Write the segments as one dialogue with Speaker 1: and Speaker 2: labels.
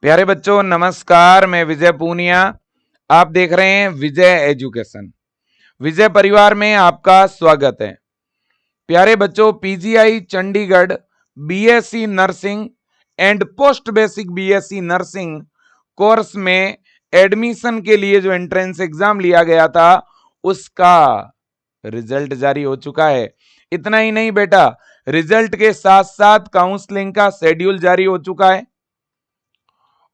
Speaker 1: प्यारे बच्चों नमस्कार, मैं विजय पूनिया। आप देख रहे हैं विजय एजुकेशन। विजय परिवार में आपका स्वागत है। प्यारे बच्चों, PGI Chandigarh BSc nursing and post basic BSc nursing course में एडमिशन के लिए जो एंट्रेंस एग्जाम लिया गया था उसका रिजल्ट जारी हो चुका है। इतना ही नहीं बेटा, रिजल्ट के साथ साथ काउंसलिंग का शेड्यूल जारी हो चुका है।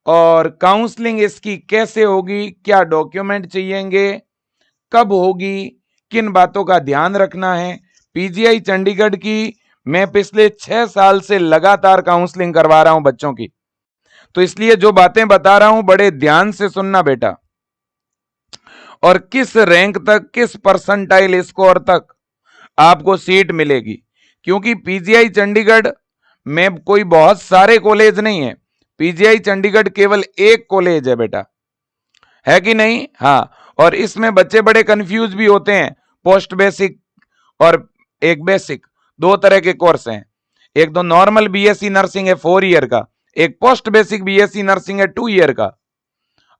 Speaker 1: और काउंसलिंग इसकी कैसे होगी, क्या डॉक्यूमेंट चाहिएंगे, कब होगी, किन बातों का ध्यान रखना है। पीजीआई चंडीगढ़ की मैं पिछले 6 साल से लगातार काउंसलिंग करवा रहा हूं बच्चों की, तो इसलिए जो बातें बता रहा हूं बड़े ध्यान से सुनना बेटा। और किस रैंक तक, किस परसेंटाइल स्कोर तक आपको सीट मिलेगी, क्योंकि पीजीआई चंडीगढ़ में कोई बहुत सारे कॉलेज नहीं है। पीजीआई चंडीगढ़ केवल एक कॉलेज है बेटा, है कि नहीं? हाँ, और इसमें बच्चे बड़े कंफ्यूज भी होते हैं। पोस्ट बेसिक और एक बेसिक, दो तरह के कोर्स हैं। एक तो नॉर्मल बीएससी नर्सिंग है 4 ईयर का, एक पोस्ट बेसिक बीएससी नर्सिंग है 2 ईयर का।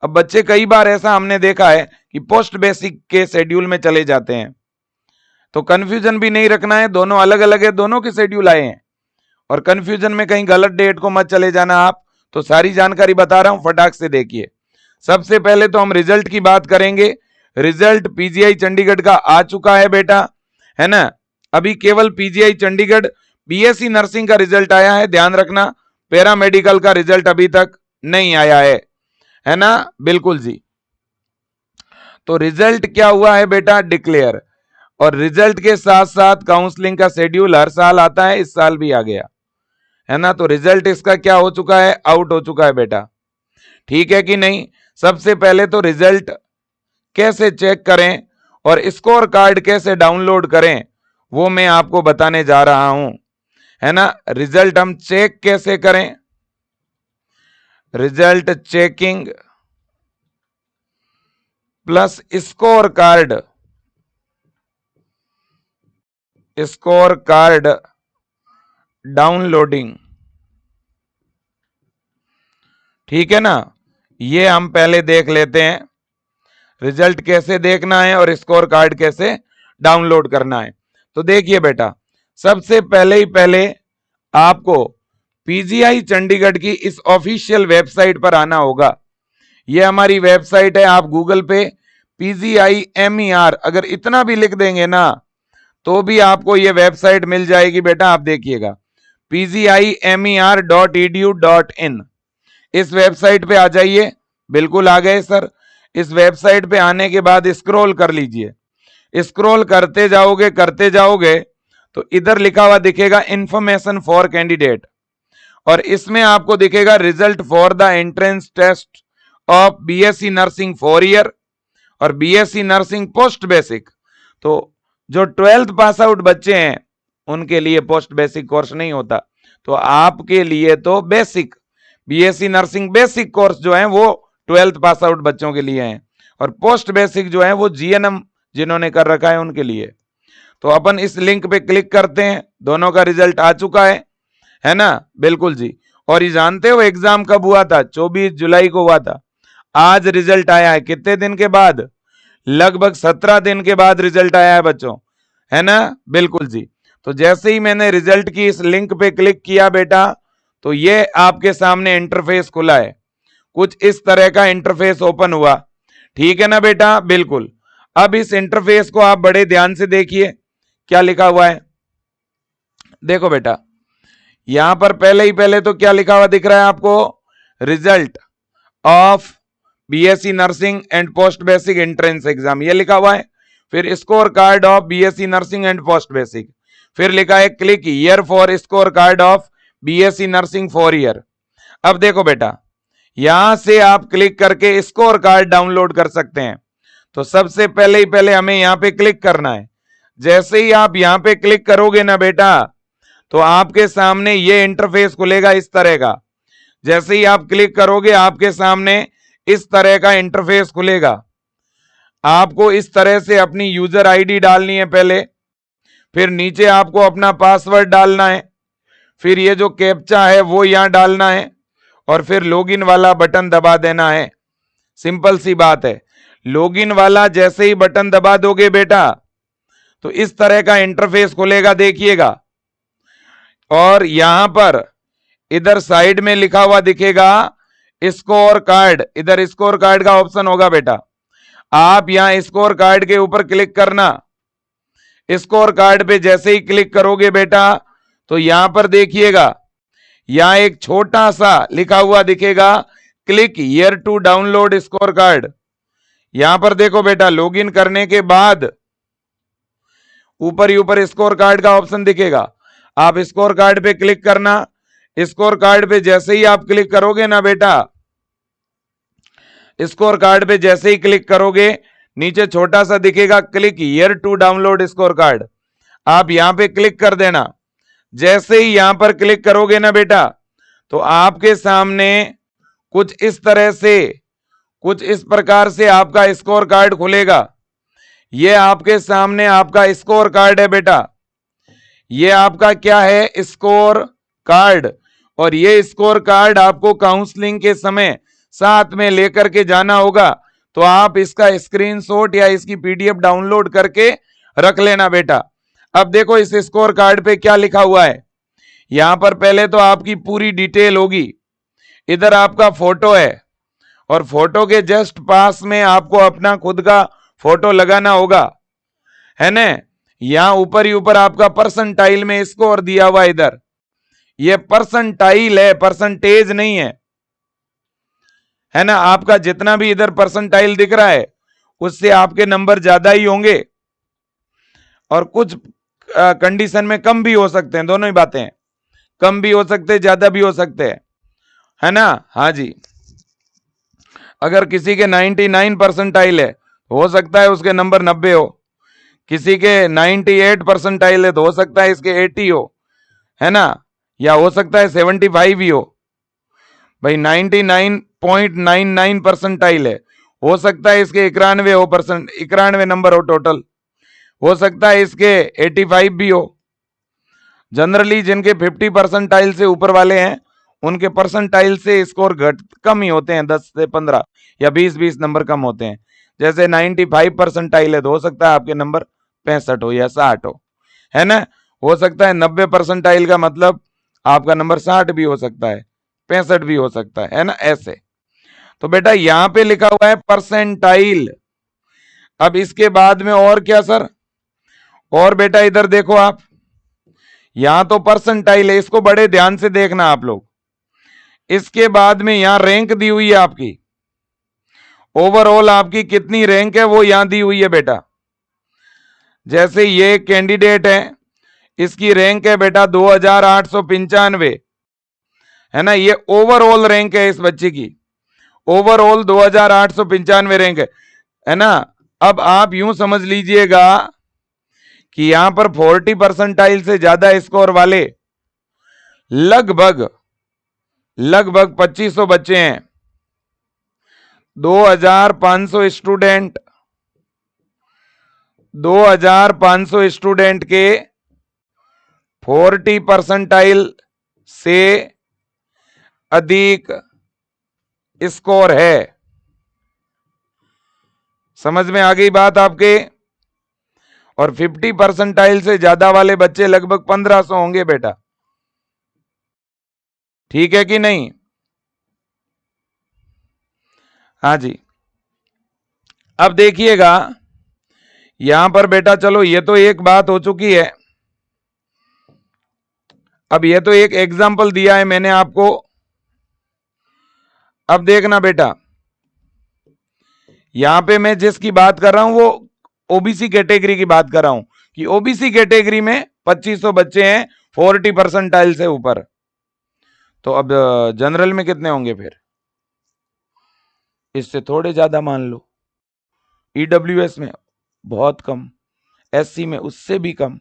Speaker 1: अब बच्चे कई बार ऐसा हमने देखा है कि पोस्ट बेसिक के शेड्यूल में चले जाते हैं, तो कंफ्यूजन भी नहीं रखना है। दोनों अलग अलग है, दोनों के शेड्यूल आए हैं, और कंफ्यूजन में कहीं गलत डेट को मत चले जाना आप। तो सारी जानकारी बता रहा हूं, फटाक से देखिए। सबसे पहले तो हम रिजल्ट की बात करेंगे। रिजल्ट पीजीआई चंडीगढ़ का आ चुका है बेटा, है ना। अभी केवल पीजीआई चंडीगढ़ बीएससी नर्सिंग का रिजल्ट आया है, ध्यान रखना। पैरामेडिकल का रिजल्ट अभी तक नहीं आया है ना। बिल्कुल जी। तो रिजल्ट क्या हुआ है बेटा? डिक्लेयर। और रिजल्ट के साथ साथ काउंसलिंग का शेड्यूल हर साल आता है, इस साल भी आ गया, है ना। तो रिजल्ट इसका क्या हो चुका है? आउट हो चुका है बेटा, ठीक है कि नहीं। सबसे पहले तो रिजल्ट कैसे चेक करें और स्कोर कार्ड कैसे डाउनलोड करें वो मैं आपको बताने जा रहा हूं, है ना। रिजल्ट हम चेक कैसे करें? Result checking plus score card, score card downloading, ठीक है ना। ये हम पहले देख लेते हैं, रिजल्ट कैसे देखना है और स्कोर कार्ड कैसे डाउनलोड करना है। तो देखिए बेटा, सबसे पहले आपको पीजीआई चंडीगढ़ की इस ऑफिशियल वेबसाइट पर आना होगा। ये हमारी वेबसाइट है। आप गूगल पे PGIMER अगर इतना भी लिख देंगे ना तो भी आपको ये वेबसाइट मिल जाएगी बेटा। आप देखिएगा PGIMER.edu.in, इस वेबसाइट पे आ जाइए। बिल्कुल आ गए सर। इस वेबसाइट पे आने के बाद स्क्रॉल कर लीजिए। स्क्रॉल करते जाओगे तो इधर लिखा हुआ दिखेगा इंफॉर्मेशन फॉर कैंडिडेट, और इसमें आपको दिखेगा result for the entrance test of BSc nursing 4 year और बीएससी नर्सिंग पोस्ट बेसिक। तो जो 12th पास आउट बच्चे हैं उनके लिए पोस्ट बेसिक कोर्स नहीं होता, तो आपके लिए तो basic BSc nursing basic course जो है वो 12th पास आउट बच्चों के लिए है, और पोस्ट बेसिक जो है वो जीएनएम जिन्होंने कर रखा है उनके लिए। तो अपन इस लिंक पे क्लिक करते हैं। दोनों का रिजल्ट आ चुका है ना। बिल्कुल जी। और ये जानते हो एग्जाम कब हुआ था? 24 जुलाई को हुआ था। आज रिजल्ट आया है कितने दिन के बाद? लगभग 17 दिन के बाद रिजल्ट आया है बच्चों, है ना। बिल्कुल जी। तो जैसे ही मैंने रिजल्ट की इस लिंक पे क्लिक किया बेटा, तो ये आपके सामने इंटरफेस खुला है। कुछ इस तरह का इंटरफेस ओपन हुआ, ठीक है ना बेटा। बिल्कुल। अब इस इंटरफेस को आप बड़े ध्यान से देखिए, क्या लिखा हुआ है। देखो बेटा, यहां पर पहले तो क्या लिखा हुआ दिख रहा है आपको? Result of BSc nursing and post basic entrance exam, ये लिखा हुआ है। फिर score card of BSc nursing and post basic, फिर लिखा है click here for score card of BSc nursing 4 year. अब देखो बेटा, यहां से आप क्लिक करके स्कोर कार्ड डाउनलोड कर सकते हैं। तो सबसे पहले हमें यहां पे क्लिक करना है। जैसे ही आप यहां पे क्लिक करोगे ना बेटा, तो आपके सामने ये इंटरफेस खुलेगा इस तरह का। जैसे ही आप क्लिक करोगे आपके सामने इस तरह का इंटरफेस खुलेगा। आपको इस तरह से अपनी यूजर आईडी डालनी है पहले, फिर नीचे आपको अपना पासवर्ड डालना है, फिर ये जो कैप्चा है वो यहां डालना है, और फिर लॉगिन वाला बटन दबा देना है। सिंपल सी बात है। लॉगिन वाला जैसे ही बटन दबा दोगे बेटा तो इस तरह का इंटरफेस खुलेगा, देखिएगा। और यहां पर इधर साइड में लिखा हुआ दिखेगा स्कोर कार्ड। इधर स्कोर कार्ड का ऑप्शन होगा बेटा, आप यहां स्कोर कार्ड के ऊपर क्लिक करना। स्कोर कार्ड पे जैसे ही क्लिक करोगे बेटा तो यहां पर देखिएगा, यहां एक छोटा सा लिखा हुआ दिखेगा click here to download score card. यहां पर देखो बेटा, लॉगिन करने के बाद ऊपर ही ऊपर स्कोर कार्ड का ऑप्शन दिखेगा, आप स्कोर कार्ड पे क्लिक करना। स्कोर कार्ड पे जैसे ही आप क्लिक करोगे ना बेटा, स्कोर कार्ड पे जैसे ही क्लिक करोगे नीचे छोटा सा दिखेगा click here to download score card, आप यहां पे क्लिक कर देना। जैसे ही यहां पर क्लिक करोगे ना बेटा तो आपके सामने कुछ इस तरह से, कुछ इस प्रकार से आपका स्कोर कार्ड खुलेगा। ये आपके सामने आपका स्कोर कार्ड है बेटा, ये आपका क्या है, स्कोर कार्ड। और ये स्कोर कार्ड आपको काउंसलिंग के समय साथ में लेकर के जाना होगा, तो आप इसका स्क्रीनशॉट या इसकी पीडीएफ डाउनलोड करके रख लेना बेटा। अब देखो इस स्कोर कार्ड पे क्या लिखा हुआ है, यहां पर पहले तो आपकी पूरी डिटेल होगी, इधर आपका फोटो है और फोटो के जस्ट पास में आपको अपना खुद का फोटो लगाना होगा, है ना। यहां ऊपर ही ऊपर आपका परसेंटाइल में स्कोर दिया हुआ है, इधर ये परसेंटाइल है, परसेंटेज नहीं है ना। आपका जितना भी इधर परसेंटाइल दिख रहा है उससे आपके नंबर ज्यादा ही होंगे और कुछ कंडीशन में कम भी हो सकते हैं, दोनों ही बातें हैं, कम भी हो सकते हैं ज्यादा भी हो सकते हैं, है ना। हाँ जी, अगर किसी के 99 परसेंटाइल है हो सकता है उसके नंबर 90 हो, किसी के 98 परसेंटाइल है तो हो सकता है इसके 80 हो, है ना, या हो सकता है 75 ही हो। भाई 99.99 परसेंटाइल है, हो सकता है इसके 91 नंबर हो टोटल, हो सकता है इसके 85 भी हो। जनरली जिनके 50 परसेंटाइल से ऊपर वाले हैं उनके परसेंटाइल से स्कोर कम ही होते हैं, 10 से 15 या 20 नंबर कम होते हैं। जैसे 95 परसेंटाइल है तो हो सकता है आपके नंबर 65 हो या 60 हो, है ना। हो सकता है 90 परसेंटाइल का मतलब आपका नंबर 60 भी हो सकता है, 65 भी हो सकता है ना, ऐसे। तो बेटा यहां पे लिखा हुआ है परसेंटाइल। अब इसके बाद में और क्या सर, और बेटा इधर देखो आप, यहां तो परसेंटाइल है, इसको बड़े ध्यान से देखना आप लोग। इसके बाद में यहां रैंक दी हुई है आपकी, ओवरऑल आपकी कितनी रैंक है वो यहां दी हुई है बेटा। जैसे ये कैंडिडेट है, इसकी रैंक है बेटा 2895, है ना, ये ओवरऑल रैंक है इस बच्चे की, ओवरऑल 2895 रैंक है ना। अब आप यूं समझ लीजिएगा कि यहां पर 40 परसेंटाइल से ज्यादा स्कोर वाले लगभग 2500 बच्चे हैं, 2500 स्टूडेंट, 2500 स्टूडेंट के 40 परसेंटाइल से अधिक स्कोर है। समझ में आ गई बात आपके। और 50 परसेंटाइल से ज्यादा वाले बच्चे लगभग 1500 होंगे बेटा, ठीक है कि नहीं। हाँ जी, अब देखिएगा यहां पर बेटा, चलो ये तो एक बात हो चुकी है। अब ये तो एक एग्जाम्पल दिया है मैंने आपको। अब देखना बेटा, यहां पे मैं जिसकी बात कर रहा हूं वो ओबीसी कैटेगरी की बात कर रहा हूं कि ओबीसी कैटेगरी में 2500 बच्चे हैं 40 परसेंटाइल से ऊपर। तो अब जनरल में कितने होंगे फिर, इससे थोड़े ज्यादा मान लो, ईडब्ल्यूएस में बहुत कम, एससी में उससे भी कम,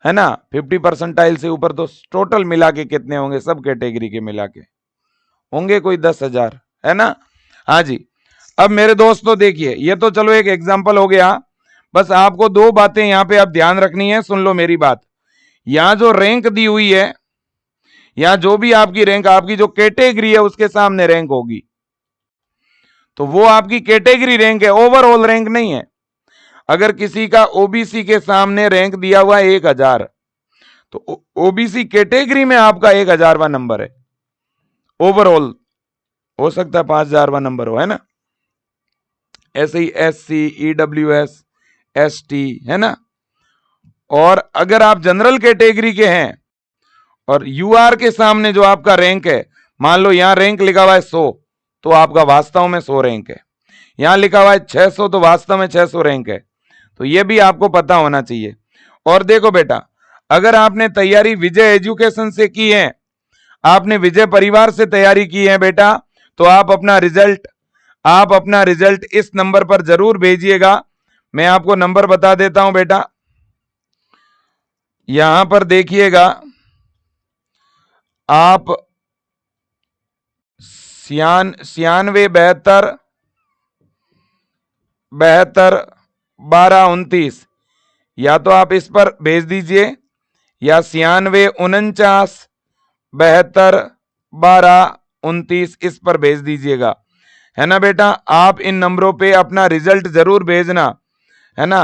Speaker 1: है ना। 50 परसेंटाइल से ऊपर तो टोटल मिला के कितने होंगे, सब कैटेगरी के मिला के होंगे कोई 10,000, है ना। हाँ जी, अब मेरे दोस्तों देखिए, ये तो चलो एक एग्जांपल हो गया, बस आपको दो बातें यहां पे आप ध्यान रखनी है, सुन लो मेरी बात। यहां जो रैंक दी हुई है, यहां जो भी आपकी रैंक, आपकी जो कैटेगरी है उसके सामने रैंक होगी, तो वो आपकी कैटेगरी रैंक है, ओवरऑल रैंक नहीं है। अगर किसी का ओबीसी के सामने रैंक दिया हुआ है 1000, तो ओबीसी कैटेगरी में आपका 1000वां नंबर है। ओवरऑल हो सकता है 5000वां नंबर हो, है ना। ऐसे ही SC, EWS, ST, है ना। और अगर आप जनरल कैटेगरी के हैं और यूआर के सामने जो आपका रैंक है, मान लो यहां रैंक लिखा हुआ है 100, तो आपका वास्तव में 100 रैंक है। यहां लिखा हुआ है 600, तो वास्तव में 600 रैंक है। तो यह भी आपको पता होना चाहिए। और देखो बेटा, अगर आपने तैयारी विजय एजुकेशन से की है, आपने विजय परिवार से तैयारी की है बेटा, तो आप अपना रिजल्ट इस नंबर पर जरूर भेजिएगा। मैं आपको नंबर बता देता हूं बेटा, यहां पर देखिएगा आप 96 72 72 12 29, या तो आप इस पर भेज दीजिए, या 96 49 72 12 29 इस पर भेज दीजिएगा, है ना बेटा। आप इन नंबरों पे अपना रिजल्ट जरूर भेजना, है ना।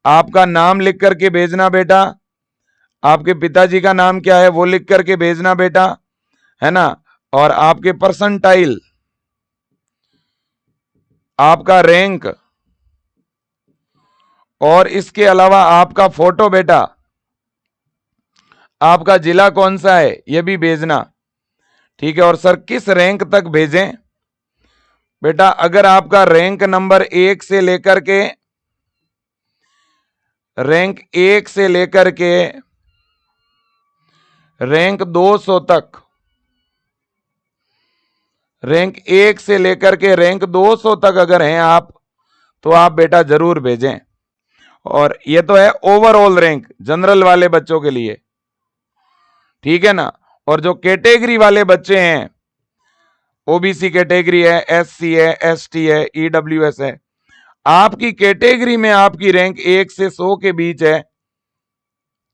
Speaker 1: आपका नाम लिख करके भेजना बेटा, आपके पिताजी का नाम क्या है वो लिख करके भेजना बेटा, है ना। और आपके परसेंटाइल, आपका रैंक, और इसके अलावा आपका फोटो बेटा, आपका जिला कौन सा है यह भी भेजना, ठीक है। और सर किस रैंक तक भेजें बेटा, अगर आपका रैंक नंबर 1 से लेकर के रैंक 200 तक, रैंक 1 से लेकर के रैंक 200 तक अगर हैं आप, तो आप बेटा जरूर भेजें। और ये तो है ओवरऑल रैंक जनरल वाले बच्चों के लिए, ठीक है ना। और जो कैटेगरी वाले बच्चे हैं, ओबीसी कैटेगरी है, SC है, ST है, EWS है, आपकी कैटेगरी में आपकी रैंक 1 से 100 के बीच है,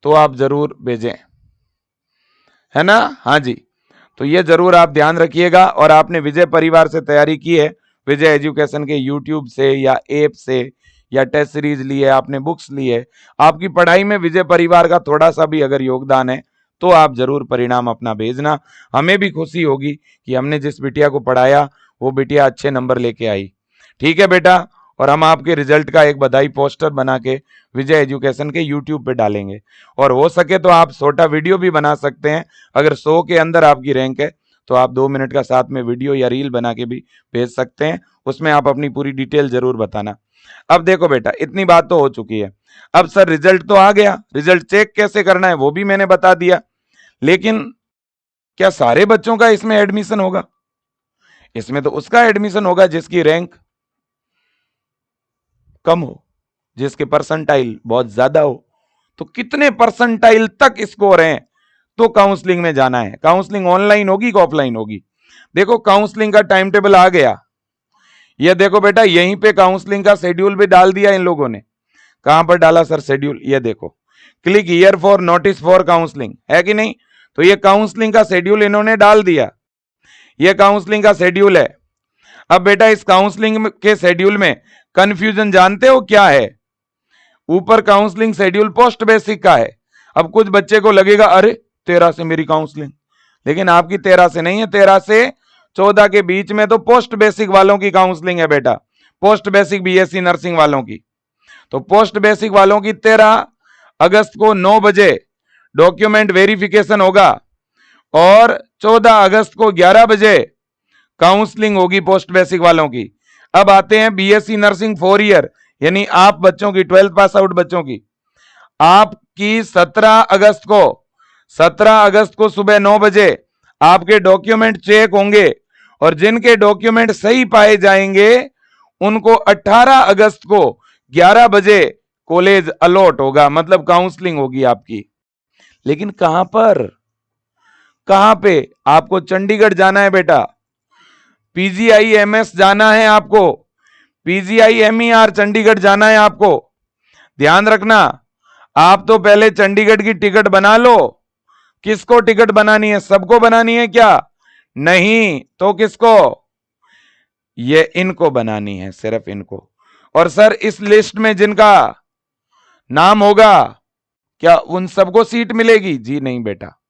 Speaker 1: तो आप जरूर भेजें, है ना। हाँ जी, तो ये जरूर आप ध्यान रखिएगा। और आपने विजय परिवार से तैयारी की है, विजय एजुकेशन के यूट्यूब से या ऐप से, या टेस्ट सीरीज ली है, आपने बुक्स ली है, आपकी पढ़ाई में विजय परिवार का थोड़ा सा भी अगर योगदान है, तो आप जरूर परिणाम अपना भेजना। हमें भी खुशी होगी कि हमने जिस बिटिया को पढ़ाया वो बिटिया अच्छे नंबर लेके आई, ठीक है बेटा। और हम आपके रिजल्ट का एक बधाई पोस्टर बना के विजय एजुकेशन के यूट्यूब पे डालेंगे, और हो सके तो आप छोटा वीडियो भी बना सकते हैं। अगर 100 के अंदर आपकी रैंक है, तो आप 2 मिनट का साथ में वीडियो या रील बना के भी भेज सकते हैं, उसमें आप अपनी पूरी डिटेल जरूर बताना। अब देखो बेटा, इतनी बात तो हो चुकी है। अब सर रिजल्ट तो आ गया, रिजल्ट चेक कैसे करना है वो भी मैंने बता दिया, लेकिन क्या सारे बच्चों का इसमें एडमिशन होगा? इसमें तो उसका एडमिशन होगा जिसकी रैंक कम हो, जिसके परसेंटाइल बहुत ज्यादा हो। तो कितने परसेंटाइल तक स्कोर हैं तो काउंसलिंग में जाना है। काउंसलिंग ऑनलाइन होगी कि ऑफलाइन होगी? देखो काउंसलिंग का टाइम टेबल आ गया। ये देखो बेटा, यहीं पे काउंसलिंग का शेड्यूल भी डाल दिया इन लोगों ने। कहां पर डाला सर शेड्यूल? ये देखो, click here for notice for counselling, है कि नहीं? तो ये काउंसलिंग का शेड्यूल इन्होंने डाल दिया, ये काउंसलिंग का शेड्यूल है। अब बेटा इस काउंसलिंग के शेड्यूल में कंफ्यूजन जानते हो क्या है? ऊपर काउंसलिंग शेड्यूल पोस्ट बेसिक का है। अब कुछ बच्चे को लगेगा अरे 13 से मेरी काउंसलिंग, लेकिन आपकी 13 से नहीं है, 13 से 14 के बीच में तो पोस्ट बेसिक वालों की काउंसलिंग है बेटा, पोस्ट बेसिक BSc नर्सिंग वालों की। तो पोस्ट बेसिक वालों की 13 अगस्त को 9 बजे डॉक्यूमेंट वेरिफिकेशन होगा, और 14 अगस्त को 11 बजे काउंसलिंग होगी पोस्ट बेसिक वालों की। अब आते हैं BSc नर्सिंग 4 ईयर, यानी आप बच्चों की 12th पास आउट बच्चों की, आपकी 17 अगस्त को सुबह 9 बजे आपके डॉक्यूमेंट चेक होंगे, और जिनके डॉक्यूमेंट सही पाए जाएंगे उनको 18 अगस्त को 11 बजे कॉलेज अलॉट होगा, मतलब काउंसलिंग होगी आपकी। लेकिन कहां पर, कहां पे? आपको चंडीगढ़ जाना है बेटा, PGI-MS जाना है आपको, PGI-MER चंडीगढ़ जाना है आपको। ध्यान रखना, आप तो पहले चंडीगढ़ की टिकट बना लो, किसको टिकट बनानी है? सबको बनानी है क्या? नहीं, तो किसको? ये इनको बनानी है, सिर्फ इनको। और सर इस लिस्ट में जिनका नाम होगा क्या उन सबको सीट मिलेगी? जी नहीं बेटा,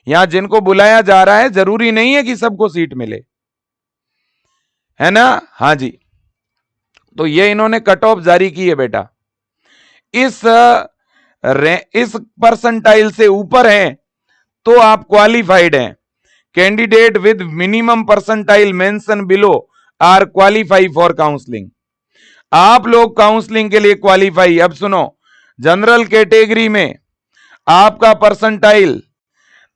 Speaker 1: यहां जिनको बुलाया जा रहा है जरूरी नहीं है कि सबको सीट मिले, है ना? हाँ जी। तो ये इन्होंने कट ऑफ जारी की है बेटा। इस परसेंटाइल से ऊपर हैं तो आप क्वालिफाइड हैं। Candidate with minimum percentile mention below are qualify for counselling. आप लोग काउंसलिंग के लिए क्वालिफाई। अब सुनो, जनरल कैटेगरी में आपका परसेंटाइल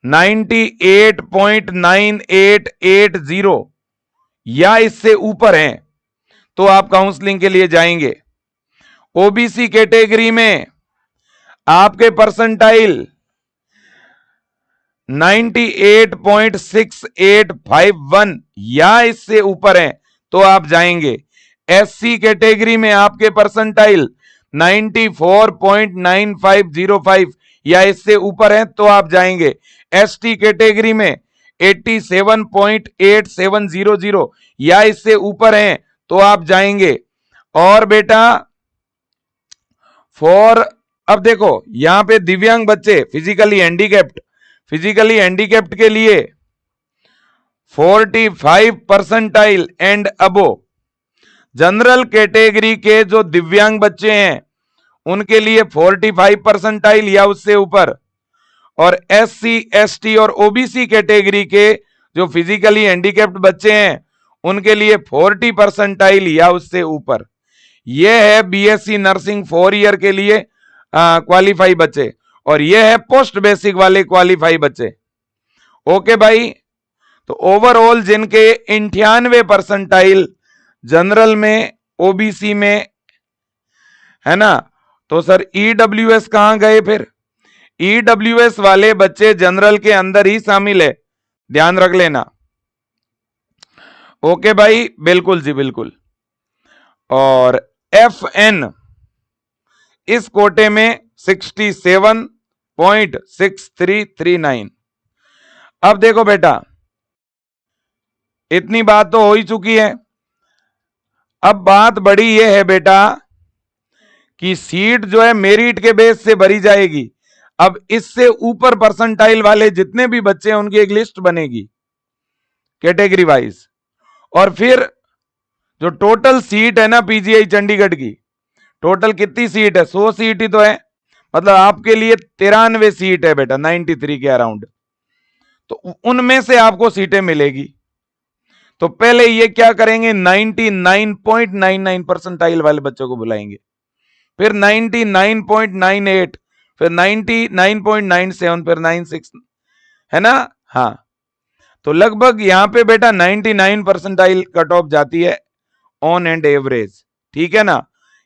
Speaker 1: 98.9880 या इससे ऊपर है तो आप काउंसलिंग के लिए जाएंगे। ओबीसी कैटेगरी में आपके परसेंटाइल 98.6851 या इससे ऊपर है तो आप जाएंगे। एससी कैटेगरी में आपके परसेंटाइल 94.9505 या इससे ऊपर है तो आप जाएंगे। एसटी कैटेगरी में 87.8700 या इससे ऊपर है तो आप जाएंगे। और बेटा अब देखो यहां पे दिव्यांग बच्चे, फिजिकली हैंडीकैप्ड के लिए 45 percentile and above. General category के जो दिव्यांग बच्चे हैं उनके लिए 45 परसेंटाइल या उससे ऊपर। और एससी, एसटी और ओबीसी कैटेगरी के जो फिजिकली हैंडीकैप्ड बच्चे हैं उनके लिए 40 परसेंटाइल या उससे ऊपर। यह है बीएससी नर्सिंग 4 ईयर के लिए क्वालिफाई बच्चे, और यह है पोस्ट बेसिक वाले क्वालिफाई बच्चे। ओके भाई, तो ओवरऑल जिनके 98 परसेंटाइल जनरल में, ओबीसी में, है ना, तो सर ईडब्ल्यूएस कहां गए? फिर ईडब्ल्यूएस वाले बच्चे जनरल के अंदर ही शामिल है, ध्यान रख लेना। ओके भाई, बिल्कुल जी बिल्कुल। और एफएन इस कोटे में 67.6339। अब देखो बेटा, इतनी बात तो हो ही चुकी है। अब बात बड़ी ये है बेटा कि सीट जो है मेरिट के बेस से भरी जाएगी। अब इससे ऊपर परसेंटाइल वाले जितने भी बच्चे हैं उनकी एक लिस्ट बनेगी कैटेगरी वाइज, और फिर जो टोटल सीट है ना पीजीआई चंडीगढ़ की, टोटल कितनी सीट है? 100 सीट ही तो है, मतलब आपके लिए 93 सीट है बेटा, 93 के अराउंड। तो उनमें से आपको सीटें मिलेगी। तो पहले ये क्या करेंगे, 99.99 परसेंटाइल वाले बच्चों को बुलाएंगे, फिर 99.98, फिर 99.97, फिर 96, है ना? हाँ, तो लगभग यहां पे बेटा 99 परसेंटाइल कट ऑफ जाती है ऑन एंड एवरेज, ठीक है ना?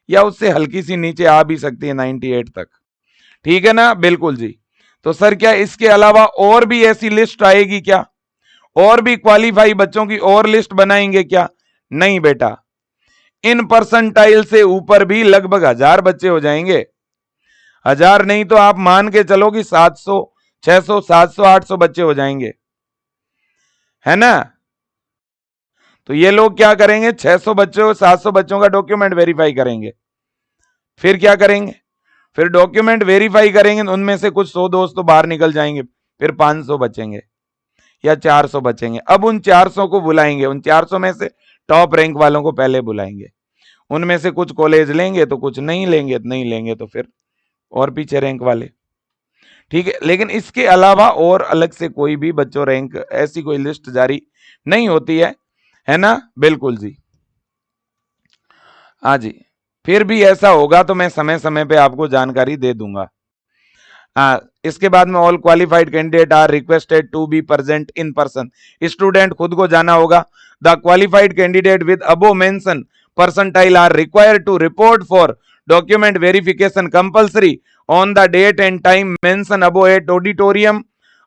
Speaker 1: या उससे हल्की सी नीचे आ भी सकती है 98 तक, ठीक है ना? बिल्कुल जी। तो सर क्या इसके अलावा और भी ऐसी लिस्ट आएगी क्या? और भी क्वालिफाई बच्चों की और लिस्ट बनाएंगे क्या? नहीं बेटा, इन परसेंटाइल से ऊपर भी लगभग 1000 बच्चे हो जाएंगे। 1000 नहीं तो आप मान के चलो कि 700, 600, 700, 800 बच्चे हो जाएंगे, है ना? तो ये लोग क्या करेंगे, 600 बच्चों, 700 बच्चों का डॉक्यूमेंट वेरीफाई करेंगे। फिर क्या करेंगे, फिर डॉक्यूमेंट वेरीफाई करेंगे, उनमें से कुछ 100 दोस्त तो बाहर निकल जाएंगे, फिर 500 बचेंगे या 400 बचेंगे। अब उन 400 को बुलाएंगे, उन 400 में से टॉप रैंक वालों को पहले बुलाएंगे। उनमें से कुछ कॉलेज लेंगे तो कुछ नहीं लेंगे तो फिर और पीछे रैंक वाले, ठीक है। लेकिन इसके अलावा और अलग से कोई भी बच्चों रैंक ऐसी कोई लिस्ट जारी नहीं होती है ना? बिल्कुल जी, हाँ जी। फिर भी ऐसा होगा तो मैं समय समय पे आपको जानकारी दे दूंगा। इसके बाद में all qualified candidate are requested to be present in person. Student खुद को जाना होगा। The qualified candidate with above mention percentile are required to report for document verification compulsory on the date and time mention above at auditorium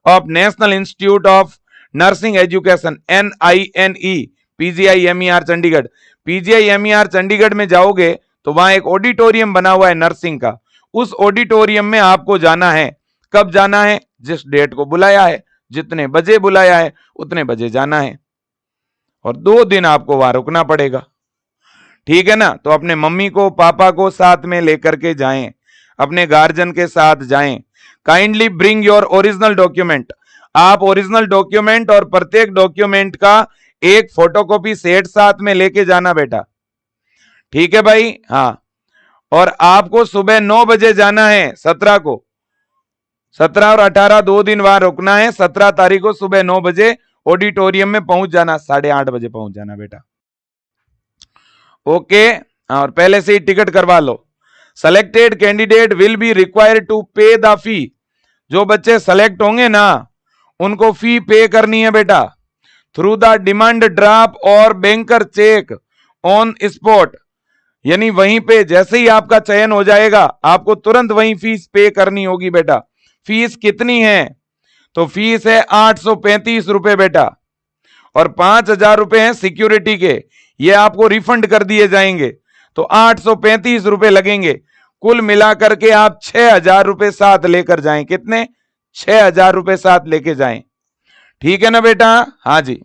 Speaker 1: of national institute of nursing education NINE PGI-MER Chandigarh. PGI-MER Chandigarh में जाओगे तो वहां एक auditorium बना हुआ है nursing का, उस ऑडिटोरियम में आपको जाना है। कब जाना है? जिस डेट को बुलाया है, जितने बजे बुलाया है उतने बजे जाना है, और 2 दिन आपको वहां रुकना पड़ेगा। ठीक है ना? तो अपने मम्मी को पापा को साथ में लेकर के जाएं, अपने गार्जियन के साथ जाएं। Kindly bring your original document. आप ओरिजिनल डॉक्यूमेंट और प्रत्येक डॉक्यूमेंट का एक फोटोकॉपी सेट साथ में लेके जाना बेटा। ठीक है भाई? हाँ। और आपको सुबह 9 बजे जाना है 17 को। 17 और 18 2 दिन वहां रुकना है। 17 तारीख को सुबह 9 बजे ऑडिटोरियम में पहुंच जाना, 8:30 बजे पहुंच जाना बेटा। ओके। और पहले से ही टिकट करवा लो। Selected candidate will be required to pay the fee. जो बच्चे सेलेक्ट होंगे ना, उनको फी पे करनी है बेटा, थ्रू द डिमांड ड्राफ्ट और बैंकर चेक ऑन स्पॉट। यानी वहीं पे जैसे ही आपका चयन हो जाएगा, आपको तुरंत वहीं फीस पे करनी होगी बेटा। फीस कितनी है? तो फीस है 835 रुपए बेटा, और 5,000 रुपए हैं सिक्योरिटी के, ये आपको रिफंड कर दिए जाएंगे। तो 835 रुपए लगेंगे। कुल मिलाकर के आप 6,000 रुपए साथ लेकर जाएं। कितने? 6,000 रुपए साथ लेके जाएं। ठीक है ना बेटा? हाँ जी।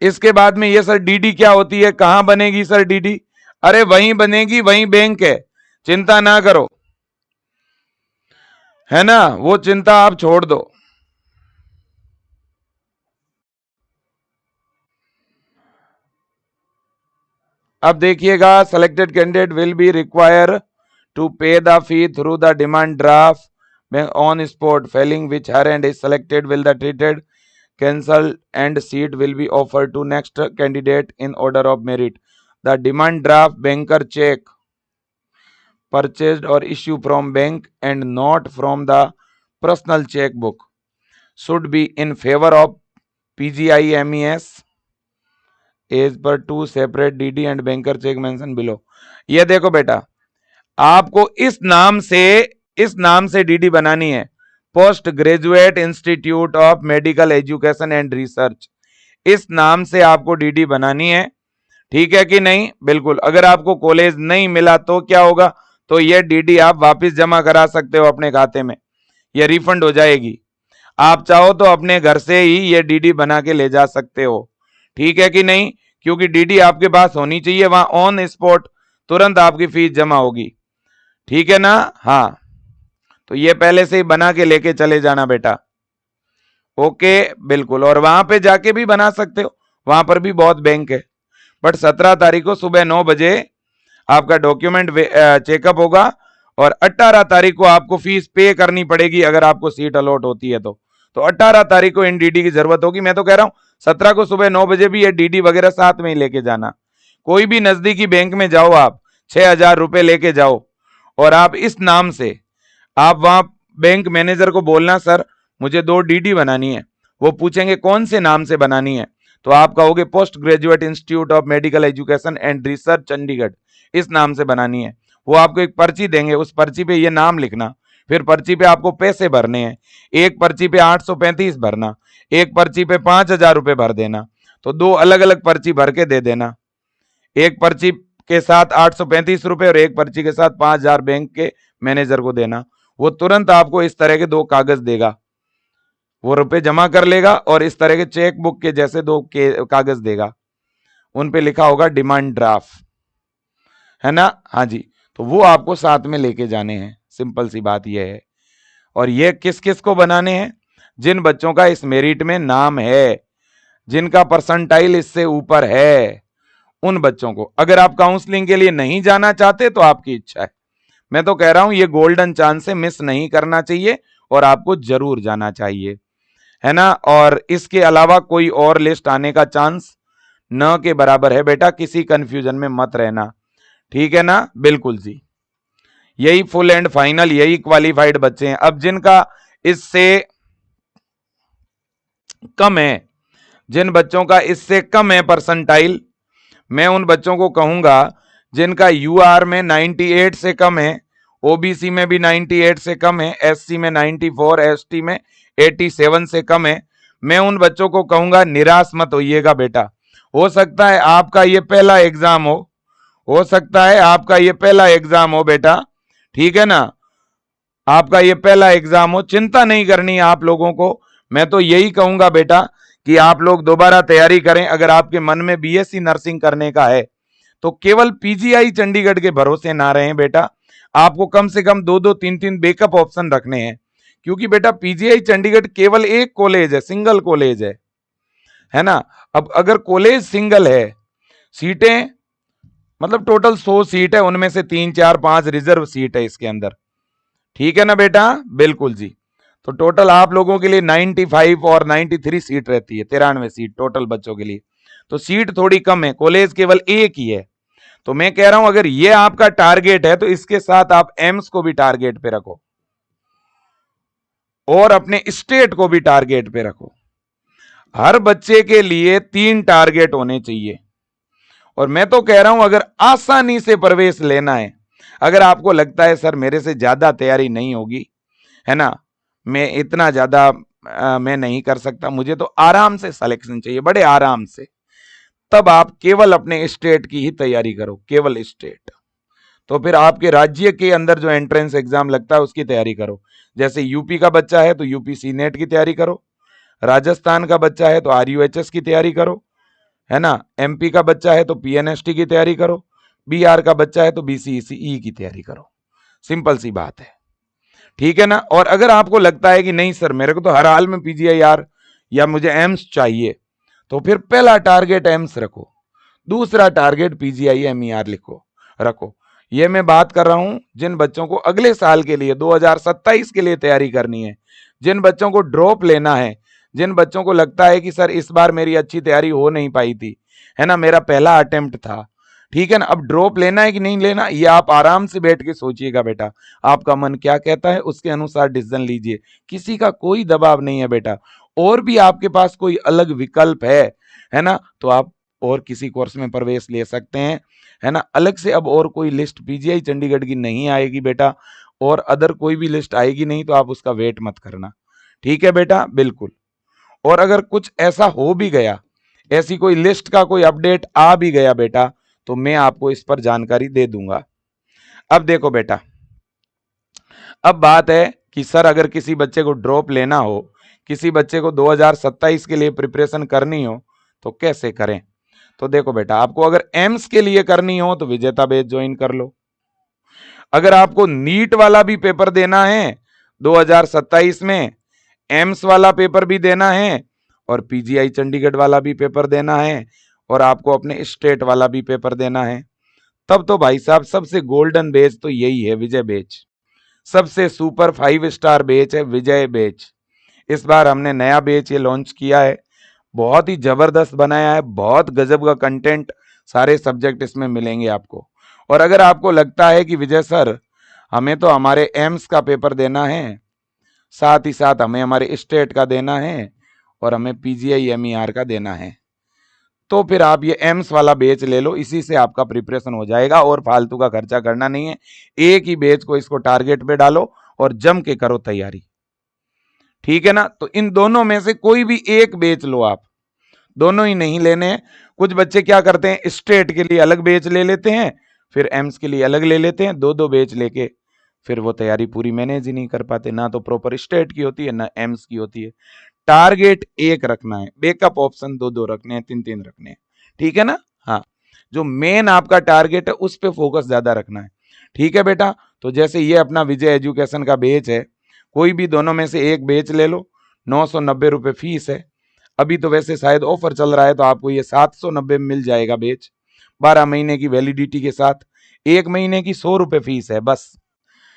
Speaker 1: इसके बाद में ये सर डीडी क्या होती है, कहां बनेगी सर डीडी? अरे वहीं बनेगी, वहीं बैंक है, चिंता ना करो, है ना? वो चिंता आप छोड़ दो। अब देखिएगा, selected candidate will be require to pay the fee through the demand draft on spot, failing which her end is selected will the treated cancel and seat will be offered to next candidate in order of merit. The demand draft banker check purchased or issue from bank and not from the personal checkbook should be in favor of PGI MES as per two separate DD and banker check mentioned below. ये देखो बेटा, आपको इस नाम से DD बनानी है, post graduate institute of medical education and research. इस नाम से आपको डीडी बनानी है। ठीक है कि नहीं? बिल्कुल। अगर आपको कॉलेज नहीं मिला तो क्या होगा? तो ये डीडी आप वापस जमा करा सकते हो अपने खाते में, ये रिफंड हो जाएगी। आप चाहो तो अपने घर से ही ये डीडी बना के ले जा सकते हो। ठीक है कि नहीं? क्योंकि डीडी आपके पास होनी चाहिए, वहां ऑन स्पॉट तुरंत आपकी फीस जमा होगी। ठीक है ना? हाँ। तो ये पहले से ही बना के लेके चले जाना बेटा। ओके, बिल्कुल। और वहां पे जाके भी बना सकते हो, वहां पर भी बहुत बैंक है। बट 17 तारीख को सुबह 9 बजे आपका डॉक्यूमेंट चेकअप होगा, और 18 तारीख को आपको फीस पे करनी पड़ेगी अगर आपको सीट अलॉट होती है तो 18 तारीख को इन डीडी की जरूरत होगी। मैं तो कह रहा हूं 17 को सुबह 9 बजे भी ये डीडी वगैरह साथ में ही लेके जाना। कोई भी नजदीकी बैंक में जाओ, आप 6,000 रुपए लेके जाओ, और आप इस नाम से आप वहां बैंक मैनेजर को बोलना, सर मुझे 2 डीडी बनानी है। वो पूछेंगे कौन से नाम से बनानी है, तो आप कहोगे post graduate institute of medical education and research Chandigarh, इस नाम से बनानी है। वो आपको एक पर्ची देंगे, उस पर्ची पे ये नाम लिखना, फिर पर्ची पे आपको पैसे भरने हैं। एक पर्ची पे 835 भरना, एक पर्ची पे 5,000 रुपए भर देना। तो 2 अलग अलग पर्ची भर के दे देना, एक पर्ची के साथ 835 रुपए और एक पर्ची के साथ 5,000 बैंक के मैनेजर को देना। वो तुरंत आपको इस तरह के 2 कागज देगा, वो रुपए जमा कर लेगा, और इस तरह के चेक बुक के जैसे 2 कागज देगा, उन पे लिखा होगा डिमांड ड्राफ्ट, है ना? हाँ जी। तो वो आपको साथ में लेके जाने हैं, सिंपल सी बात ये है। और ये किस किस को बनाने हैं? जिन बच्चों का इस मेरिट में नाम है, जिनका परसेंटाइल इससे ऊपर है, उन बच्चों को। अगर आप काउंसलिंग के लिए नहीं जाना चाहते तो आपकी इच्छा है। मैं तो कह रहा हूं ये गोल्डन चांस है, मिस नहीं करना चाहिए और आपको जरूर जाना चाहिए, है ना? और इसके अलावा कोई और लिस्ट आने का चांस न के बराबर है बेटा, किसी कंफ्यूजन में मत रहना। ठीक है ना? बिल्कुल जी। यही फुल एंड फाइनल, यही क्वालिफाइड बच्चे हैं। अब जिनका इससे कम है, जिन बच्चों का इससे कम है परसेंटाइल, मैं उन बच्चों को कहूंगा जिनका यूआर में 98 से कम है, ओबीसी में भी 98 से कम है, एससी में 94, एसटी में 87 से कम है, मैं उन बच्चों को कहूंगा निराश मत होइएगा बेटा। हो सकता है आपका ये पहला एग्जाम हो सकता है आपका ये पहला एग्जाम हो बेटा। ठीक है ना? आपका ये पहला एग्जाम हो, चिंता नहीं करनी है आप लोगों को। मैं तो यही कहूंगा बेटा कि आप लोग दोबारा तैयारी करें। अगर आपके मन में बीएससी नर्सिंग करने का है तो केवल पीजीआई चंडीगढ़ के भरोसे ना रहें बेटा, आपको कम से कम दो दो तीन तीन बैकअप ऑप्शन रखने हैं। क्योंकि बेटा पीजीआई चंडीगढ़ केवल एक कॉलेज है, सिंगल कॉलेज है ना। अब अगर कॉलेज सिंगल है, सीटें मतलब टोटल 100 सीट है, उनमें से 3 4 5 रिजर्व सीट है इसके अंदर, ठीक है ना बेटा। बिल्कुल जी। तो टोटल आप लोगों के लिए 95 और 93 सीट रहती है, 93 सीट टोटल बच्चों के लिए। तो सीट थोड़ी कम है, कॉलेज केवल एक ही है। तो मैं कह रहा हूं अगर ये आपका टारगेट है तो इसके साथ आप एम्स को भी टारगेट पे रखो और अपने स्टेट को भी टारगेट पे रखो। हर बच्चे के लिए 3 टारगेट होने चाहिए। और मैं तो कह रहा हूं अगर आसानी से प्रवेश लेना है, अगर आपको लगता है सर मेरे से ज्यादा तैयारी नहीं होगी, है ना, मैं इतना ज्यादा मैं नहीं कर सकता, मुझे तो आराम से सिलेक्शन चाहिए, बड़े आराम से, तब आप केवल अपने स्टेट की ही तैयारी करो, केवल स्टेट। तो फिर आपके राज्य के अंदर जो एंट्रेंस एग्जाम लगता है उसकी तैयारी करो। जैसे यूपी का बच्चा है तो यूपी सी नेट की तैयारी करो, राजस्थान का बच्चा है तो आरयूएचएस की तैयारी करो, है ना, एमपी का बच्चा है तो पीएनएसटी की तैयारी करो, बिहार का बच्चा है तो बीसीईसी की तैयारी करो। सिंपल सी बात है, ठीक है ना। और अगर आपको लगता है कि नहीं सर मेरे को तो हर हाल में पीजीआईआर या मुझे एम्स चाहिए, तो फिर पहला टारगेट एम्स रखो, दूसरा टारगेट पीजीआईएमईआर लिखो रखो। ये मैं बात कर रहा हूं जिन बच्चों को अगले साल के लिए 2027 के लिए तैयारी करनी है, जिन बच्चों को ड्रॉप लेना है, जिन बच्चों को लगता है कि सर इस बार मेरी अच्छी तैयारी हो नहीं पाई थी, है ना, मेरा पहला अटेम्प्ट था, ठीक है ना, अब ड्रॉप लेना है कि नहीं लेना, ये आप आराम से बैठ के सोचिएगा बेटा। आपका मन क्या कहता है उसके अनुसार डिसीजन लीजिए, किसी का कोई दबाव नहीं है बेटा। और भी आपके पास कोई अलग विकल्प है ना, तो आप और किसी कोर्स में प्रवेश ले सकते हैं, है ना। अलग से अब और कोई लिस्ट पीजीआई चंडीगढ़ की नहीं आएगी बेटा, और अदर कोई भी लिस्ट आएगी नहीं, तो आप उसका वेट मत करना, ठीक है बेटा, बिल्कुल। और अगर कुछ ऐसा हो भी गया, ऐसी कोई लिस्ट का कोई अपडेट आ भी गया बेटा, तो मैं आपको इस पर जानकारी दे दूंगा। अब देखो बेटा, अब बात है कि सर अगर किसी बच्चे को ड्रॉप लेना हो, किसी बच्चे को 2027 के लिए प्रिपरेशन करनी हो, तो कैसे करें। तो देखो बेटा, आपको अगर एम्स के लिए करनी हो तो विजेता बैच ज्वाइन कर लो। अगर आपको नीट वाला भी पेपर देना है 2027 में, एम्स वाला पेपर भी देना है, और पीजीआई चंडीगढ़ वाला भी पेपर देना है, और आपको अपने स्टेट वाला भी पेपर देना है, तब तो भाई साहब सबसे गोल्डन बैच तो यही है, विजय बैच। सबसे सुपर 5 स्टार बैच है विजय बैच। इस बार हमने नया बैच ये लॉन्च किया है, बहुत ही जबरदस्त बनाया है, बहुत गजब का कंटेंट, सारे सब्जेक्ट इसमें मिलेंगे आपको। और अगर आपको लगता है कि विजय सर हमें तो हमारे एम्स का पेपर देना है, साथ ही साथ हमें हमारे स्टेट का देना है, और हमें पीजीआई एमईआर का देना है, तो फिर आप ये एम्स वाला बैच ले लो, इसी से आपका प्रिपरेशन हो जाएगा और फालतू का खर्चा करना नहीं है। एक ही बैच को इसको टारगेट पे डालो और जम के करो तैयारी, ठीक है ना। तो इन दोनों में से कोई भी एक बैच लो आप, दोनों ही नहीं लेने हैं। कुछ बच्चे क्या करते हैं, स्टेट के लिए अलग बैच ले लेते हैं, फिर एम्स के लिए अलग ले लेते हैं, दो दो बैच लेके फिर वो तैयारी पूरी मैनेज ही नहीं कर पाते, ना तो प्रॉपर स्टेट की होती है ना एम्स की होती है। टारगेट एक रखना है, बैकअप ऑप्शन दो दो रखने हैं, तीन तीन रखने हैं, ठीक है ना। हाँ, जो मेन आपका टारगेट है उस पे फोकस ज्यादा रखना है, ठीक है बेटा। तो जैसे ये अपना विजय एजुकेशन का बैच है, कोई भी दोनों में से एक बैच ले लो, 990 रुपये फीस है। अभी तो वैसे शायद ऑफर चल रहा है तो आपको ये 790 में मिल जाएगा बैच, 12 महीने की वैलिडिटी के साथ। एक महीने की 100 रुपये फीस है बस,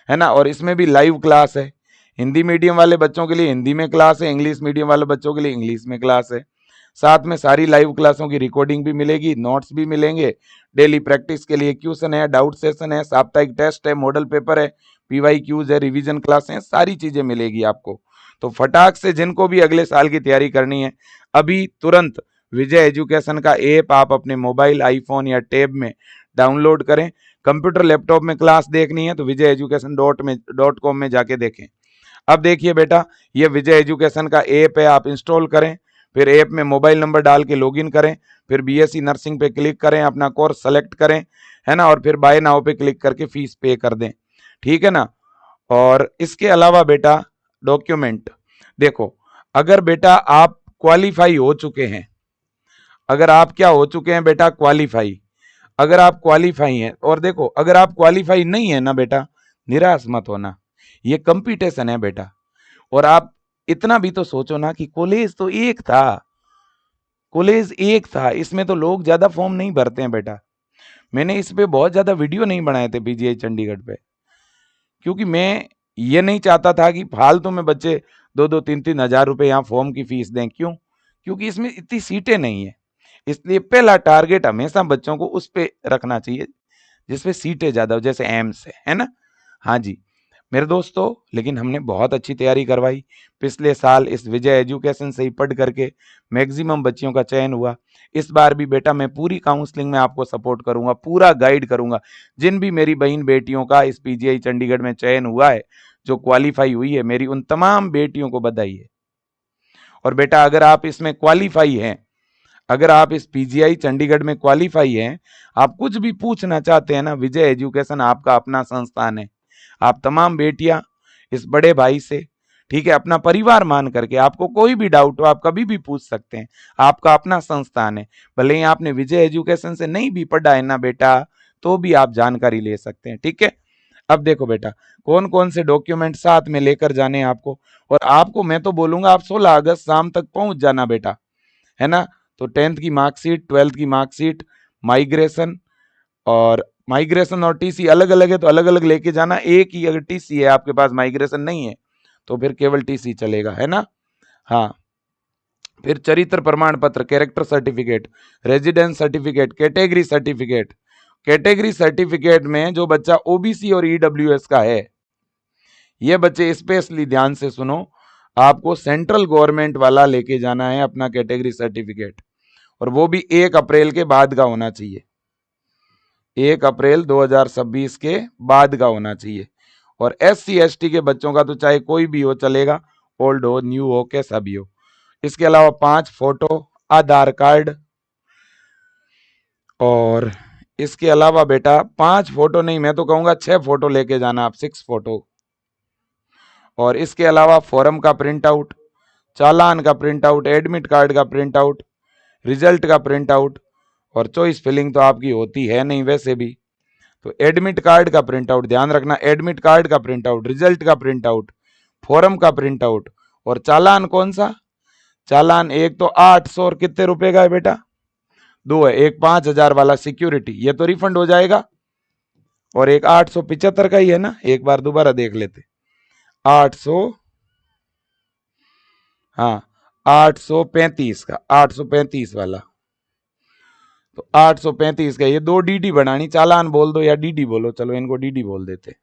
Speaker 1: है ना। और इसमें भी लाइव क्लास है, हिंदी मीडियम वाले बच्चों के लिए हिंदी में क्लास है, इंग्लिश मीडियम वाले बच्चों के लिए इंग्लिश में क्लास है। साथ में सारी लाइव क्लासों की रिकॉर्डिंग भी मिलेगी, नोट्स भी मिलेंगे, डेली प्रैक्टिस के लिए क्वेश्चन है, डाउट सेशन है, साप्ताहिक टेस्ट है, मॉडल पेपर है, पीवाई क्यूज है, रिवीजन क्लास है, सारी चीजें मिलेगी आपको। तो फटाक से जिनको भी अगले साल की तैयारी करनी है, अभी तुरंत विजय एजुकेशन का ऐप आप अपने मोबाइल, आईफोन या टैब में डाउनलोड करें। कंप्यूटर लैपटॉप में क्लास देखनी है तो विजय एजुकेशन .com में जाके देखें। अब देखिए बेटा, ये विजय एजुकेशन का ऐप है, आप इंस्टॉल करें, फिर ऐप में मोबाइल नंबर डाल के लॉगिन करें, फिर बीएससी नर्सिंग पे क्लिक करें, अपना कोर्स सेलेक्ट करें, है ना, और फिर बाय नाउ पे क्लिक करके फीस पे कर दें, ठीक है ना। और इसके अलावा बेटा डॉक्यूमेंट देखो, अगर बेटा आप क्वालिफाई हो चुके हैं, अगर आप क्या हो चुके हैं बेटा, क्वालिफाई, अगर आप क्वालिफाई हैं, और देखो अगर आप क्वालिफाई नहीं है ना बेटा, निराश मत होना, ये कंपटीशन है बेटा। और आप इतना भी तो सोचो ना कि कॉलेज तो एक था, कॉलेज एक था, इसमें तो लोग ज्यादा फॉर्म नहीं भरते हैं बेटा। मैंने इस पे बहुत ज्यादा वीडियो नहीं बनाए थे पीजीआई चंडीगढ़ पे, क्योंकि मैं ये नहीं चाहता था कि फालतू में बच्चे 2-2 3-3 हजार रुपए यहाँ फॉर्म की फीस दें। क्यों? क्योंकि इसमें इतनी सीटें नहीं है, इसलिए पहला टारगेट हमेशा बच्चों को उस पे रखना चाहिए जिसपे सीटें ज्यादा हो, जैसे एम्स है ना। हाँ जी मेरे दोस्तों, लेकिन हमने बहुत अच्छी तैयारी करवाई। पिछले साल इस विजय एजुकेशन से ही पढ़ करके मैक्सिमम बच्चियों का चयन हुआ। इस बार भी बेटा मैं पूरी काउंसलिंग में आपको सपोर्ट करूंगा, पूरा गाइड करूंगा। जिन भी मेरी बहन बेटियों का इस पीजीआई चंडीगढ़ में चयन हुआ है, जो क्वालिफाई हुई है, मेरी उन तमाम बेटियों को बधाई है। और बेटा अगर आप इसमें क्वालिफाई हैं, अगर आप इस पीजीआई चंडीगढ़ में क्वालिफाई हैं, आप कुछ भी पूछना चाहते हैं ना, विजय एजुकेशन आपका अपना संस्थान है। आप तमाम बेटियां इस बड़े भाई से, ठीक है, अपना परिवार मान करके, आपको कोई भी डाउट हो आप कभी भी पूछ सकते हैं, आपका अपना संस्थान है। भले ही आपने विजय एजुकेशन से नहीं भी पढ़ा है ना बेटा, तो भी आप जानकारी ले सकते हैं, ठीक है। अब देखो बेटा, कौन कौन से डॉक्यूमेंट साथ में लेकर जाने हैं आपको, और आपको मैं तो बोलूंगा आप 16 अगस्त शाम तक पहुंच जाना बेटा, है ना। तो 10th की मार्कशीट, 12th की मार्कशीट, माइग्रेशन, और माइग्रेशन और टीसी अलग अलग है तो अलग अलग लेके जाना। एक ही अगर टीसी है आपके पास, माइग्रेशन नहीं है, तो फिर केवल टीसी चलेगा, है ना। हाँ, फिर चरित्र प्रमाण पत्र, character certificate, residence certificate, category certificate. Category certificate में जो बच्चा ओबीसी और ईडब्ल्यूएस का है, ये बच्चे स्पेशली ध्यान से सुनो, आपको सेंट्रल गवर्नमेंट वाला लेके जाना है अपना कैटेगरी सर्टिफिकेट, और वो भी 1 अप्रैल के बाद का होना चाहिए, 1 अप्रैल 2026 के बाद का होना चाहिए। और SC ST के बच्चों का तो चाहे कोई भी हो चलेगा, ओल्ड हो न्यू हो कैसा भी हो। इसके अलावा 5 फोटो, आधार कार्ड, और इसके अलावा बेटा 5 फोटो नहीं, मैं तो कहूंगा 6 फोटो लेके जाना आप, 6 फोटो। और इसके अलावा फॉर्म का प्रिंट आउट, चालान का प्रिंट आउट, एडमिट कार्ड का प्रिंट आउट, रिजल्ट का प्रिंट आउट, और चॉइस फिलिंग तो आपकी होती है नहीं वैसे भी, तो एडमिट कार्ड का प्रिंट आउट, ध्यान रखना, एडमिट कार्ड का प्रिंट आउट, रिजल्ट का प्रिंट आउट, फॉर्म का प्रिंट आउट, और चालान कौन सा, चालान एक तो 800 और कितने रुपए का है बेटा, 2 है, एक 5000 वाला सिक्योरिटी, ये तो रिफंड हो जाएगा, और एक 875 का ही है ना, एक बार दोबारा देख लेते, 800, हाँ 835 का, 835 वाला, तो 835 का, ये 2 डीडी बनानी, चालान बोल दो या डीडी बोलो, चलो इनको डीडी बोल देते,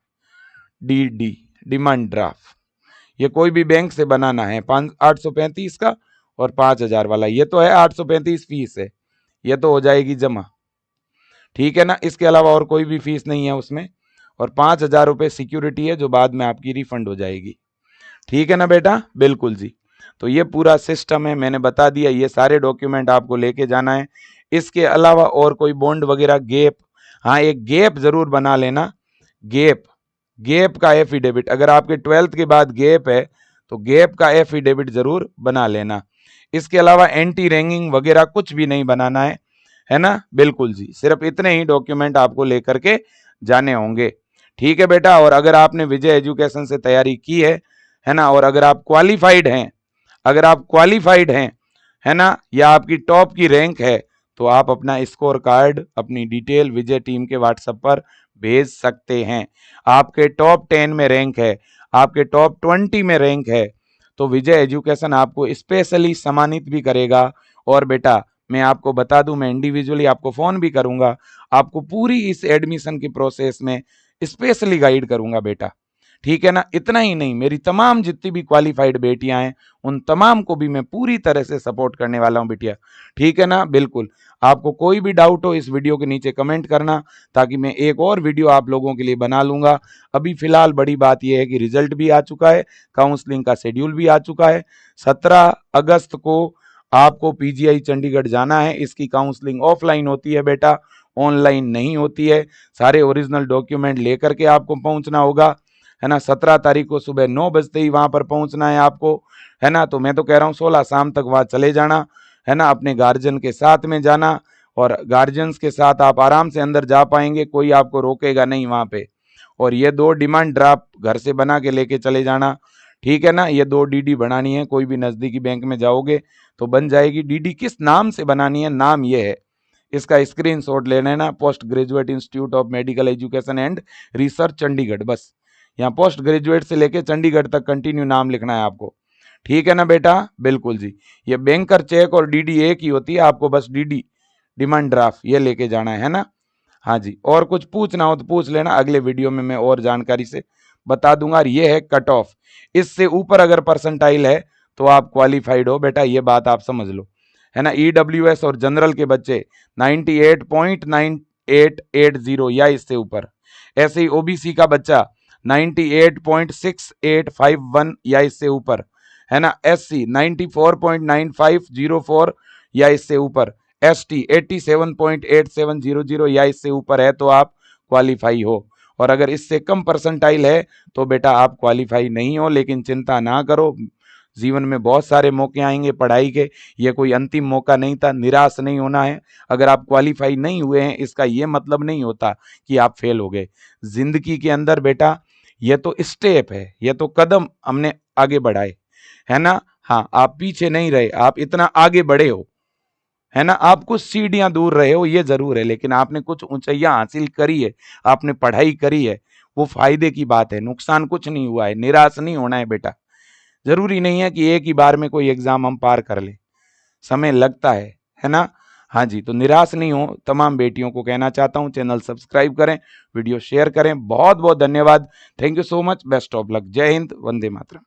Speaker 1: डीडी, डिमांड ड्राफ्ट। ये कोई भी बैंक से बनाना है, 835 का और 5000 वाला, ये तो है 835 फीस है, ये तो हो जाएगी जमा, ठीक है ना। इसके अलावा और कोई भी फीस नहीं है उसमें, और 5000 रुपये सिक्योरिटी है जो बाद में आपकी रिफंड हो जाएगी, ठीक है ना बेटा, बिल्कुल जी। तो ये पूरा सिस्टम है, मैंने बता दिया, ये सारे डॉक्यूमेंट आपको लेके जाना है। इसके अलावा और कोई बॉन्ड वगैरह, गैप, हाँ एक गैप जरूर बना लेना, गैप, गैप का एफिडेविट, अगर आपके 12th के बाद गैप है तो गैप का एफिडेविट जरूर बना लेना। इसके अलावा एंटी रैंगिंग वगैरह कुछ भी नहीं बनाना है ना, बिल्कुल जी, सिर्फ इतने ही डॉक्यूमेंट आपको लेकर के जाने होंगे, ठीक है बेटा। और अगर आपने विजय एजुकेशन से तैयारी की है ना, और अगर आप क्वालिफाइड हैं, अगर आप क्वालिफाइड हैं, है ना, या आपकी टॉप की रैंक है, तो आप अपना स्कोर कार्ड, अपनी डिटेल विजय टीम के व्हाट्सएप पर भेज सकते हैं। आपके टॉप 10 में रैंक है, आपके टॉप 20 में रैंक है, तो विजय एजुकेशन आपको स्पेशली सम्मानित भी करेगा। और बेटा मैं आपको बता दूं, मैं इंडिविजुअली आपको फोन भी करूंगा, आपको पूरी इस एडमिशन की प्रोसेस में स्पेशली गाइड करूंगा बेटा, ठीक है ना। इतना ही नहीं, मेरी तमाम जितनी भी क्वालिफाइड बेटियां हैं, उन तमाम को भी मैं पूरी तरह से सपोर्ट करने वाला हूं बेटिया, ठीक है ना, बिल्कुल। आपको कोई भी डाउट हो इस वीडियो के नीचे कमेंट करना, ताकि मैं एक और वीडियो आप लोगों के लिए बना लूंगा। अभी फिलहाल बड़ी बात यह है कि रिजल्ट भी आ चुका है, काउंसलिंग का शेड्यूल भी आ चुका है, 17 अगस्त को आपको पीजीआई चंडीगढ़ जाना है। इसकी काउंसलिंग ऑफलाइन होती है बेटा, ऑनलाइन नहीं होती है। सारे ओरिजिनल डॉक्यूमेंट लेकर के आपको पहुंचना होगा, है ना। 17 तारीख को सुबह 9 बजते ही वहां पर पहुंचना है आपको, है ना। तो मैं तो कह रहा हूँ 16 शाम तक वहां चले जाना, है ना। अपने गार्जियन के साथ में जाना, और गार्जियंस के साथ आप आराम से अंदर जा पाएंगे, कोई आपको रोकेगा नहीं वहां पे। और ये 2 डिमांड ड्राफ्ट घर से बना के लेके चले जाना, ठीक है ना। ये 2 डीडी बनानी है, कोई भी नजदीकी बैंक में जाओगे तो बन जाएगी। डीडी किस नाम से बनानी है, नाम ये है, इसका स्क्रीनशॉट ले लेना, post graduate institute of medical education and research Chandigarh. बस यहाँ पोस्ट ग्रेजुएट से लेके चंडीगढ़ तक कंटिन्यू नाम लिखना है आपको, ठीक है ना बेटा। बिल्कुल जी, ये बैंकर चेक और डीडी एक ही होती है, आपको बस डीडी डिमांड ड्राफ्ट ये लेके जाना है ना। हाँ जी, और कुछ पूछना हो तो पूछ लेना, अगले वीडियो में मैं और जानकारी से बता दूंगा। और ये है कट ऑफ, इससे ऊपर अगर परसेंटाइल है तो आप क्वालिफाइड हो बेटा, ये बात आप समझ लो, है ना। ईडब्ल्यूएस और जनरल के बच्चे 98.9880 या इससे ऊपर, ऐसे ही ओबीसी का बच्चा 98.6851 या इससे ऊपर, है ना। एससी 94.9504 या इससे ऊपर, एसटी 87.8700 या इससे ऊपर है तो आप क्वालिफाई हो। और अगर इससे कम परसेंटाइल है तो बेटा आप क्वालिफाई नहीं हो। लेकिन चिंता ना करो, जीवन में बहुत सारे मौके आएंगे पढ़ाई के, ये कोई अंतिम मौका नहीं था, निराश नहीं होना है। अगर आप क्वालिफाई नहीं हुए हैं इसका ये मतलब नहीं होता कि आप फेल हो गए। जिंदगी के अंदर बेटा ये तो स्टेप है, ये तो कदम हमने आगे बढ़ाए, है ना। हाँ, आप पीछे नहीं रहे, आप इतना आगे बढ़े हो, है ना। आप कुछ सीढ़ियां दूर रहे हो ये जरूर है, लेकिन आपने कुछ ऊंचाइयां हासिल करी है, आपने पढ़ाई करी है, वो फायदे की बात है, नुकसान कुछ नहीं हुआ है। निराश नहीं होना है बेटा, जरूरी नहीं है कि एक ही बार में कोई एग्जाम हम पार कर लें, समय लगता है ना। हाँ जी, तो निराश नहीं हो, तमाम बेटियों को कहना चाहता हूं। चैनल सब्सक्राइब करें, वीडियो शेयर करें। बहुत बहुत धन्यवाद, thank you so much, best of luck, जय हिंद, वंदे मातरम।